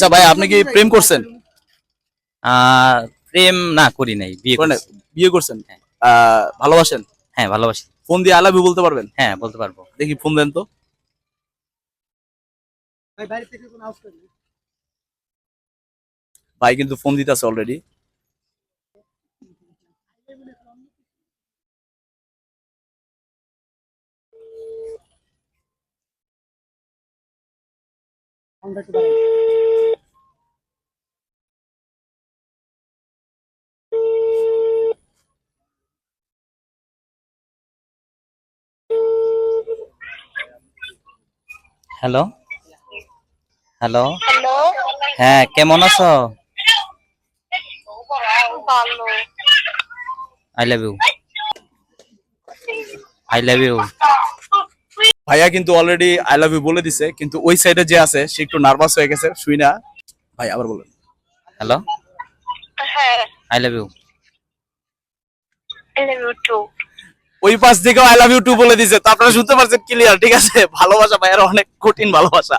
আচ্ছা ভাই, আপনি কি প্রেম করছেন? প্রেম না করি নাই, বিয়ে করেন নাই? করছি। বিয়ে করছেন? ভালোবাসেন? হ্যাঁ ভালোবাসি। ফোন দিয়ে আই লাভ ইউ বলতে পারবেন? হ্যাঁ বলতে পারবো। দেখি ফোন দেন তো। ভাই কিন্তু ফোন দিতেছে অলরেডি। Hello hello, hello. হ্যাঁ কেমন আছো? ভালো। I love you, I love you. ভাইয়া কিন্তু অলরেডি আই লাভ ইউ বলে দিছে, কিন্তু ওই সাইডে যে আছে সে একটু নার্ভাস হয়ে গেছে, শুই না। ভাই আবার বলেন। হ্যালো, হ্যাঁ, I love you. I love you too. ওই পাশ থেকেও আই লাভ ইউ টু বলে দিছে, তো আপনারা শুনতে পারছেন ক্লিয়ার, ঠিক আছে? ভালোবাসা ভাইয়ার অনেক কঠিন ভালোবাসা।